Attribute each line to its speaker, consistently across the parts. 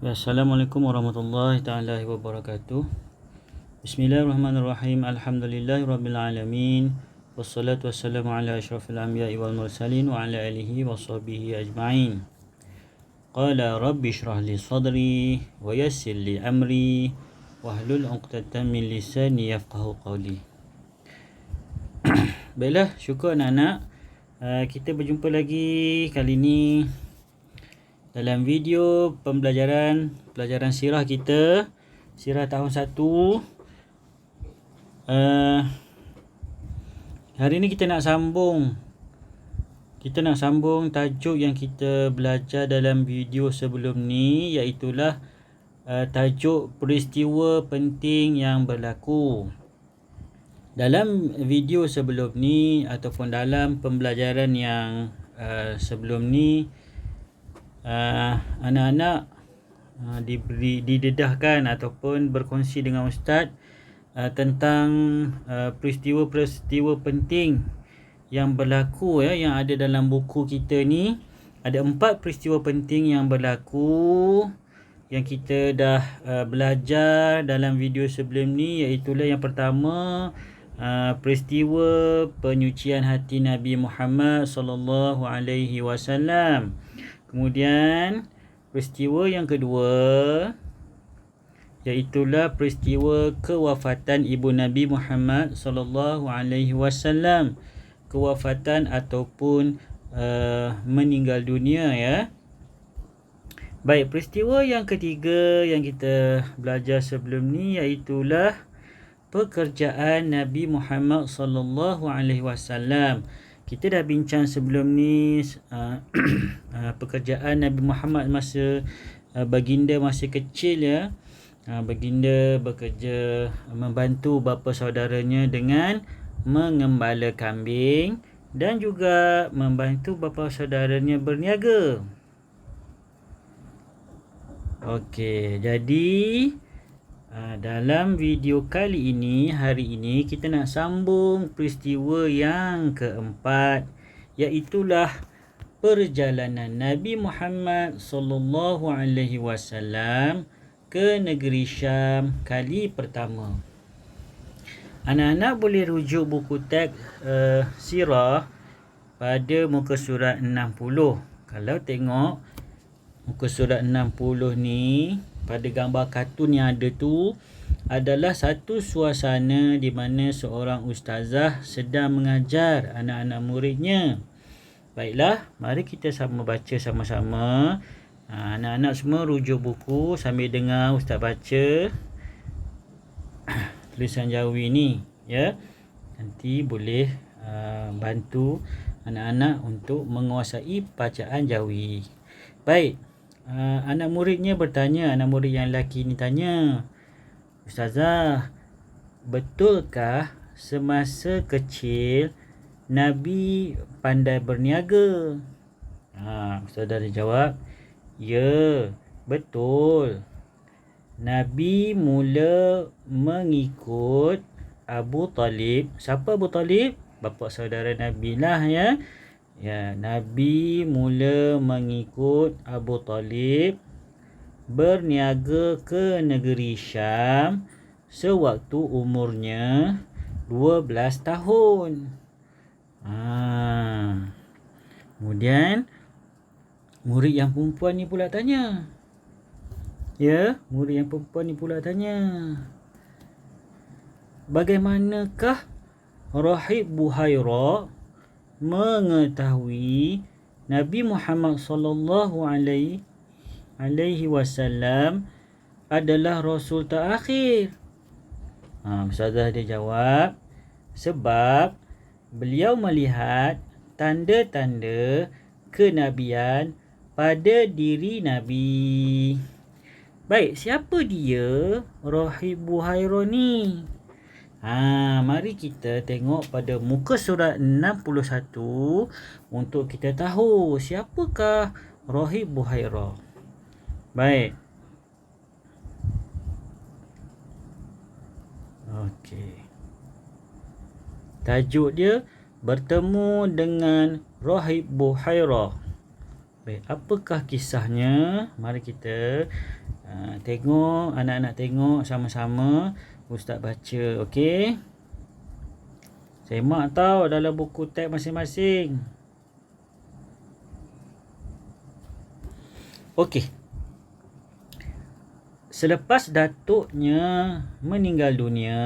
Speaker 1: Assalamualaikum warahmatullahi taala wabarakatuh. Bismillahirrahmanirrahim. Alhamdulillahirabbil alamin. Wassalatu wassalamu ala asyrafil anbiya'i wal mursalin wa ala alihi washabbihi ajma'in. Qala rabbi shrah li sadri wa yassir li amri wahlul 'uqdatam min lisani yafqahu qawli. Baiklah, syukur anak-anak. Kita berjumpa lagi kali ini dalam video pelajaran sirah kita, sirah tahun 1. Hari ini kita nak sambung tajuk yang kita belajar dalam video sebelum ni, iaitulah tajuk peristiwa penting yang berlaku. Dalam video sebelum ni ataupun dalam pembelajaran yang sebelum ni, anak-anak didedahkan ataupun berkongsi dengan ustaz tentang peristiwa-peristiwa penting yang berlaku, yang ada dalam buku kita ni. Ada 4 peristiwa penting yang berlaku yang kita dah belajar dalam video sebelum ni, iaitulah yang pertama, peristiwa penyucian hati Nabi Muhammad sallallahu alaihi wasallam. Kemudian peristiwa yang kedua, iaitulah peristiwa kewafatan ibu Nabi Muhammad sallallahu alaihi wasallam. Kewafatan ataupun meninggal dunia, ya. Baik, peristiwa yang ketiga yang kita belajar sebelum ni, iaitulah pekerjaan Nabi Muhammad sallallahu alaihi wasallam. Kita dah bincang sebelum ni pekerjaan Nabi Muhammad masa baginda masih kecil, ya. Baginda bekerja membantu bapa saudaranya dengan mengembala kambing dan juga membantu bapa saudaranya berniaga. Okey, jadi dalam video kali ini, hari ini, kita nak sambung peristiwa yang keempat, iaitulah perjalanan Nabi Muhammad sallallahu alaihi wasallam ke negeri Syam kali pertama. Anak-anak boleh rujuk buku teks sirah pada muka surat 60. Kalau tengok muka surat 60 ni, pada gambar kartun yang ada tu adalah satu suasana di mana seorang ustazah sedang mengajar anak-anak muridnya. Baiklah, mari kita sama baca sama-sama. Anak-anak semua rujuk buku sambil dengar ustaz baca tulisan Jawi ni, ya. Nanti boleh bantu anak-anak untuk menguasai bacaan Jawi. Baik. Anak muridnya bertanya, anak murid yang lelaki ni tanya, "Ustazah, betulkah semasa kecil Nabi pandai berniaga?" Ustazah dia jawab, "Ya, betul. Nabi mula mengikut Abu Talib." Siapa Abu Talib? Bapa saudara Nabi lah, ya. Ya, Nabi mula mengikut Abu Talib berniaga ke negeri Syam sewaktu umurnya 12 tahun. Kemudian murid yang perempuan ni pula tanya. Ya, murid yang perempuan ni pula tanya, "Bagaimanakah Rahib Buhairah mengetahui Nabi Muhammad sallallahu alaihi wasallam adalah rasul terakhir?" Ustazah dia jawab, "Sebab beliau melihat tanda-tanda kenabian pada diri Nabi." Baik, siapa dia Rahib Buhairah ni? Mari kita tengok pada muka surat 61 untuk kita tahu siapakah Rahib Buhairah. Baik. Okey. Tajuk dia, bertemu dengan Rahib Buhairah. Baik, apakah kisahnya? Mari kita Tengok, anak-anak tengok sama-sama Ustaz baca, okey? Semak tau dalam buku teks masing-masing. Okey. Selepas datuknya meninggal dunia,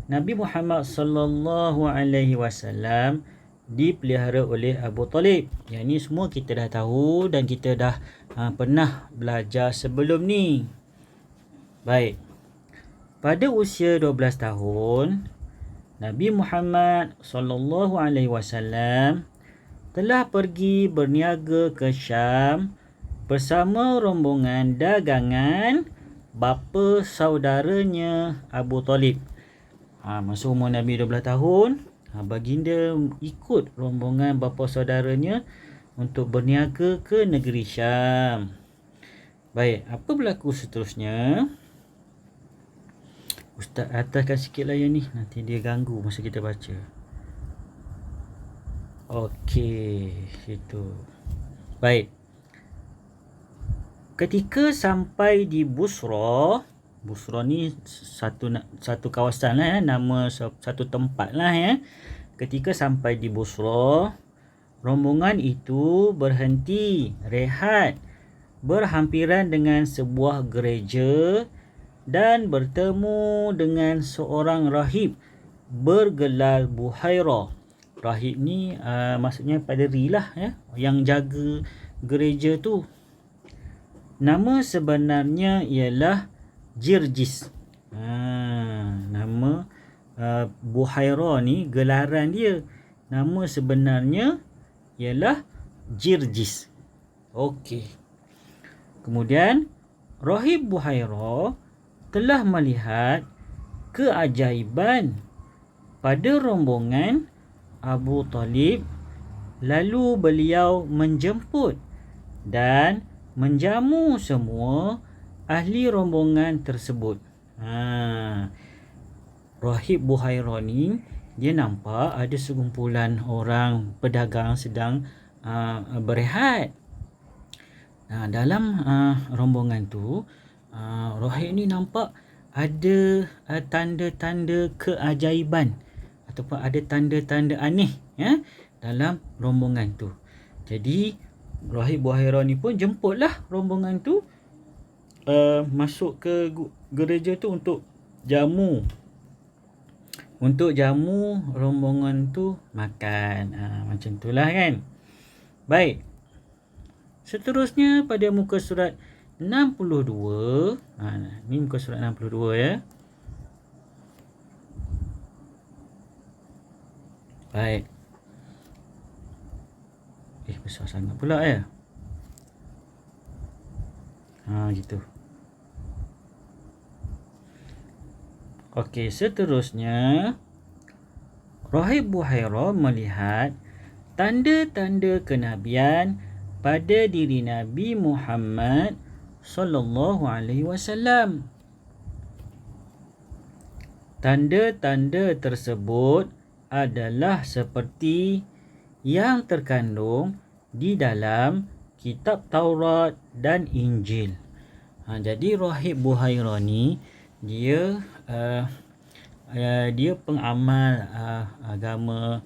Speaker 1: Nabi Muhammad sallallahu alaihi wasallam dipelihara oleh Abu Talib. Yang ni semua kita dah tahu dan kita dah pernah belajar sebelum ni. Baik. Pada usia 12 tahun, Nabi Muhammad sallallahu alaihi wasallam telah pergi berniaga ke Syam bersama rombongan dagangan bapa saudaranya Abu Talib. Masa umur Nabi 12 tahun, baginda ikut rombongan bapa saudaranya untuk berniaga ke negeri Syam. Baik, apa berlaku seterusnya? Ustaz ataskan sikit layar ni, nanti dia ganggu masa kita baca. Okey, situ. Baik. Ketika sampai di Busra ni satu kawasan lah, nama satu tempat lah ya. Ketika sampai di Busra, rombongan itu berhenti rehat berhampiran dengan sebuah gereja dan bertemu dengan seorang rahib bergelar Buhairah. Rahib ni maksudnya paderi lah ya, yang jaga gereja tu. Nama sebenarnya ialah Jirjis. Nama Buhairah ni gelaran dia. Nama sebenarnya ialah Jirjis. Okey. Kemudian Rahib Buhairah telah melihat keajaiban pada rombongan Abu Talib, lalu beliau menjemput dan menjamu semua ahli rombongan tersebut. Rahib Buhairah ni dia nampak ada sekumpulan orang pedagang sedang berehat. Dalam rombongan tu, Rahib ni nampak ada tanda-tanda keajaiban ataupun ada tanda-tanda aneh ya dalam rombongan tu. Jadi Rahib Buhairah ni pun jemputlah rombongan tu masuk ke gereja tu untuk jamu rombongan tu makan. Macam itulah kan. Baik. Seterusnya pada muka surat 62. Ni muka surat 62 ya. Baik. Besar sangat pula ya. Gitu. Okey, seterusnya Rahib Buhairah melihat tanda-tanda kenabian pada diri Nabi Muhammad sallallahu alaihi wasallam. Tanda-tanda tersebut adalah seperti yang terkandung di dalam kitab Taurat dan Injil. Jadi Rahib Buhairah ni dia pengamal agama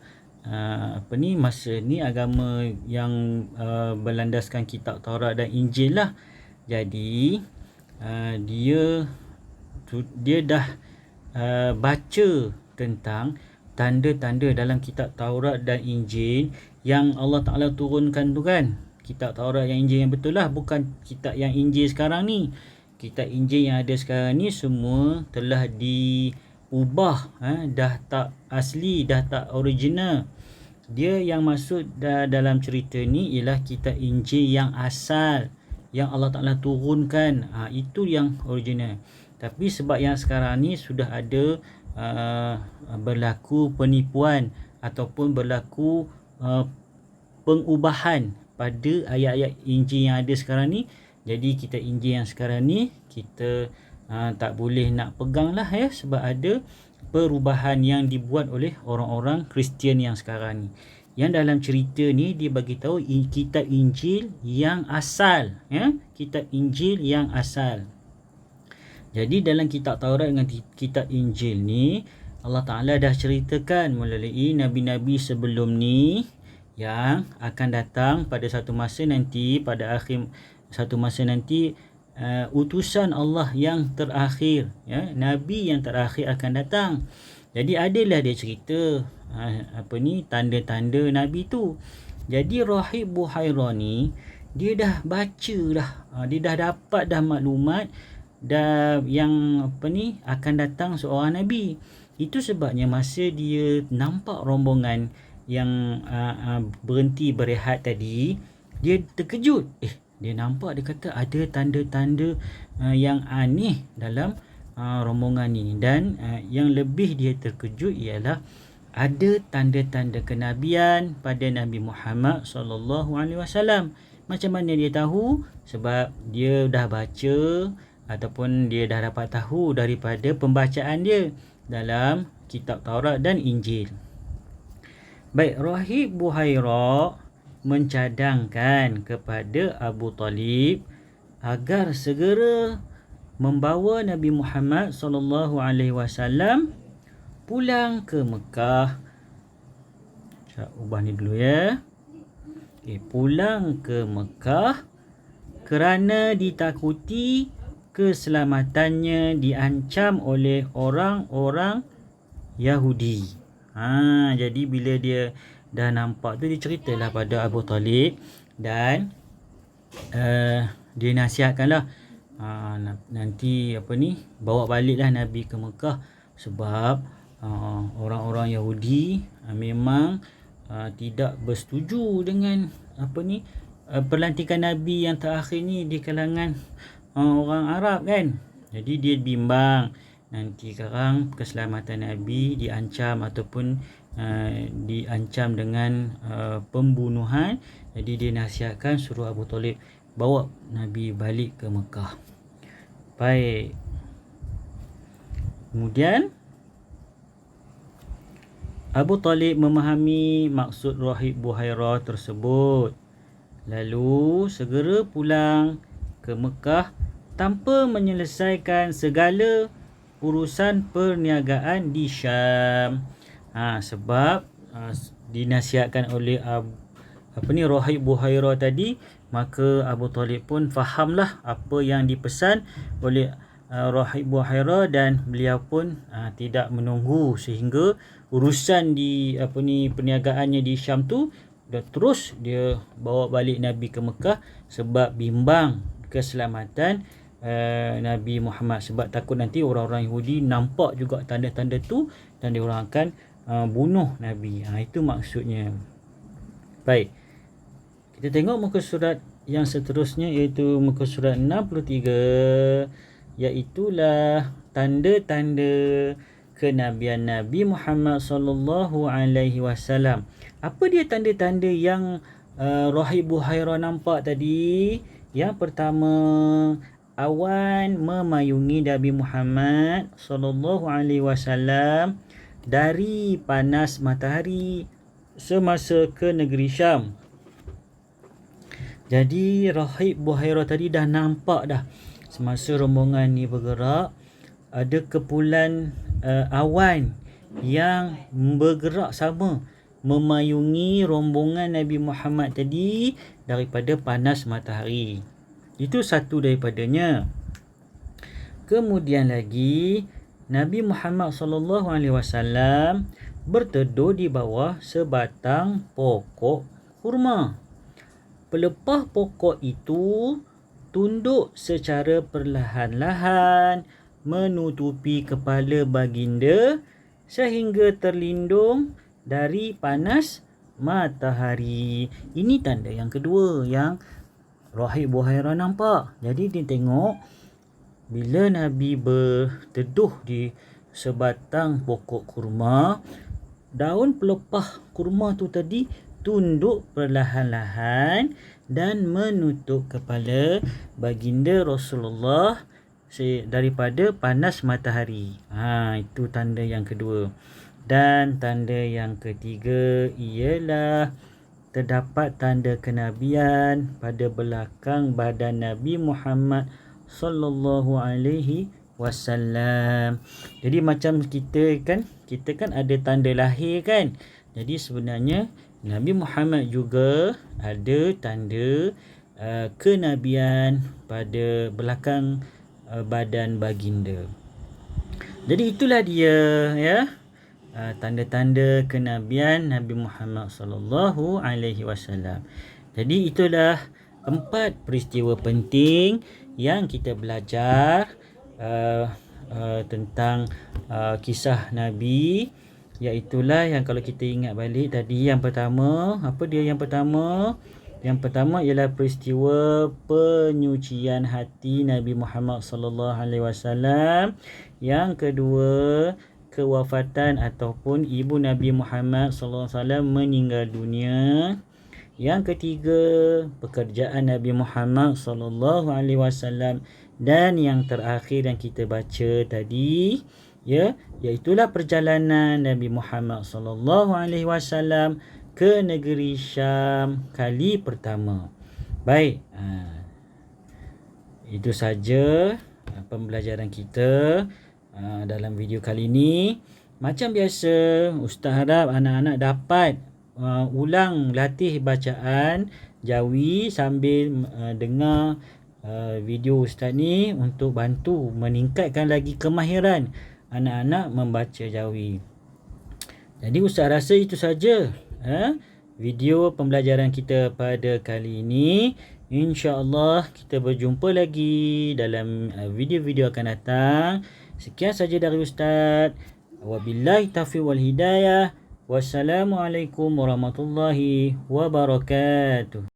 Speaker 1: masa ni agama yang berlandaskan kitab Taurat dan Injil lah. Jadi dia dah baca tentang tanda-tanda dalam kitab Taurat dan Injil yang Allah Ta'ala turunkan tu kan. Kitab Taurat yang Injil yang betul lah, bukan kitab yang Injil sekarang ni. Kitab Injil yang ada sekarang ni semua telah diubah, dah tak asli, dah tak original. Dia yang maksud dalam cerita ni ialah kitab Injil yang asal, yang Allah Ta'ala turunkan. Itu yang original. Tapi sebab yang sekarang ni sudah ada berlaku penipuan ataupun berlaku pengubahan pada ayat-ayat Injil yang ada sekarang ni. Jadi kita Injil yang sekarang ni kita tak boleh nak pegang lah ya, sebab ada perubahan yang dibuat oleh orang-orang Kristian yang sekarang ni. Yang dalam cerita ni dia bagi tahu kitab Injil yang asal, ya, kitab Injil yang asal. Jadi dalam kitab Taurat dengan kitab Injil ni Allah Ta'ala dah ceritakan melalui nabi-nabi sebelum ni yang akan datang pada satu masa nanti, pada akhir satu masa nanti, utusan Allah yang terakhir, ya, nabi yang terakhir akan datang. Jadi adalah dia cerita tanda-tanda nabi tu. Jadi Rahib Buhairah ni dia dah baca dah, dia dah dapat dah maklumat yang akan datang seorang nabi. Itu sebabnya masa dia nampak rombongan yang berhenti berehat tadi, dia terkejut. Dia nampak, dia kata ada tanda-tanda yang aneh dalam rombongan ni. Dan yang lebih dia terkejut ialah ada tanda-tanda kenabian pada Nabi Muhammad SAW. Macam mana dia tahu? Sebab dia dah baca ataupun dia dah dapat tahu daripada pembacaan dia dalam kitab Taurat dan Injil. Baik, Rahib Buhairah mencadangkan kepada Abu Talib agar segera membawa Nabi Muhammad SAW pulang ke Mekah. Saya ubah ni dulu, ya. Pulang ke Mekah kerana ditakuti keselamatannya diancam oleh orang-orang Yahudi. Jadi bila dia dah nampak tu, dia ceritalah pada Abu Talib dan dia nasihatkanlah, nanti bawa baliklah Nabi ke Mekah sebab orang-orang Yahudi memang tidak bersetuju dengan pelantikan Nabi yang terakhir ni di kalangan orang Arab kan. Jadi dia bimbang nanti sekarang keselamatan Nabi diancam ataupun diancam dengan pembunuhan. Jadi dia nasihatkan suruh Abu Talib bawa Nabi balik ke Mekah. Baik. Kemudian Abu Talib memahami maksud Rahib Buhairah tersebut, lalu segera pulang ke Mekah tanpa menyelesaikan segala urusan perniagaan di Syam. Sebab dinasihatkan oleh Rahib Buhairah tadi, maka Abu Talib pun fahamlah apa yang dipesan oleh Rahib Buhairah dan beliau pun tidak menunggu sehingga urusan di perniagaannya di Syam tu terus dia bawa balik Nabi ke Mekah sebab bimbang keselamatan Nabi Muhammad, sebab takut nanti orang-orang Yahudi nampak juga tanda-tanda tu dan dia orang akan bunuh Nabi. Itu maksudnya. Baik, kita tengok muka surat yang seterusnya, iaitu muka surat 63, iaitulah tanda-tanda kenabian Nabi Muhammad sallallahu alaihi wasallam. Apa dia tanda-tanda yang Rahib Buhairah nampak tadi? Yang pertama, awan memayungi Nabi Muhammad sallallahu alaihi wasallam dari panas matahari semasa ke negeri Syam. Jadi Rahib Buhairah tadi dah nampak dah semasa rombongan ni bergerak, ada kepulan awan yang bergerak sama memayungi rombongan Nabi Muhammad tadi daripada panas matahari. Itu satu daripadanya. Kemudian lagi Nabi Muhammad sallallahu alaihi wasallam berteduh di bawah sebatang pokok kurma. Pelepah pokok itu tunduk secara perlahan-lahan menutupi kepala baginda sehingga terlindung dari panas matahari. Ini tanda yang kedua yang Rahib Buhairah nampak. Jadi dia tengok bila Nabi berteduh di sebatang pokok kurma, daun pelepah kurma tu tadi tunduk perlahan-lahan dan menutup kepala baginda Rasulullah daripada panas matahari. Itu tanda yang kedua. Dan tanda yang ketiga ialah terdapat tanda kenabian pada belakang badan Nabi Muhammad sallallahu alaihi wasallam. Jadi macam kita kan ada tanda lahir kan. Jadi sebenarnya Nabi Muhammad juga ada tanda kenabian pada belakang badan baginda. Jadi itulah dia ya, tanda-tanda kenabian Nabi Muhammad sallallahu alaihi wasallam. Jadi itulah 4 peristiwa penting yang kita belajar tentang kisah Nabi, iaitulah yang kalau kita ingat balik tadi, yang pertama, apa dia yang pertama? Yang pertama ialah peristiwa penyucian hati Nabi Muhammad sallallahu alaihi wasallam. Yang kedua, kewafatan ataupun ibu Nabi Muhammad sallallahu alaihi wasallam meninggal dunia. Yang ketiga, pekerjaan Nabi Muhammad sallallahu alaihi wasallam. Dan yang terakhir yang kita baca tadi, ya, iaitulah perjalanan Nabi Muhammad sallallahu alaihi wasallam ke negeri Syam kali pertama. Baik, itu saja pembelajaran kita dalam video kali ini. Macam biasa, Ustaz harap anak-anak dapat ulang latih bacaan Jawi sambil dengar video Ustaz ni untuk bantu meningkatkan lagi kemahiran anak-anak membaca Jawi. Jadi Ustaz rasa itu saja video pembelajaran kita pada kali ini. InsyaAllah kita berjumpa lagi dalam video-video akan datang. Sekian saja dari Ustaz. Wabillahi taufiq wal hidayah. Wassalamualaikum warahmatullahi wabarakatuh.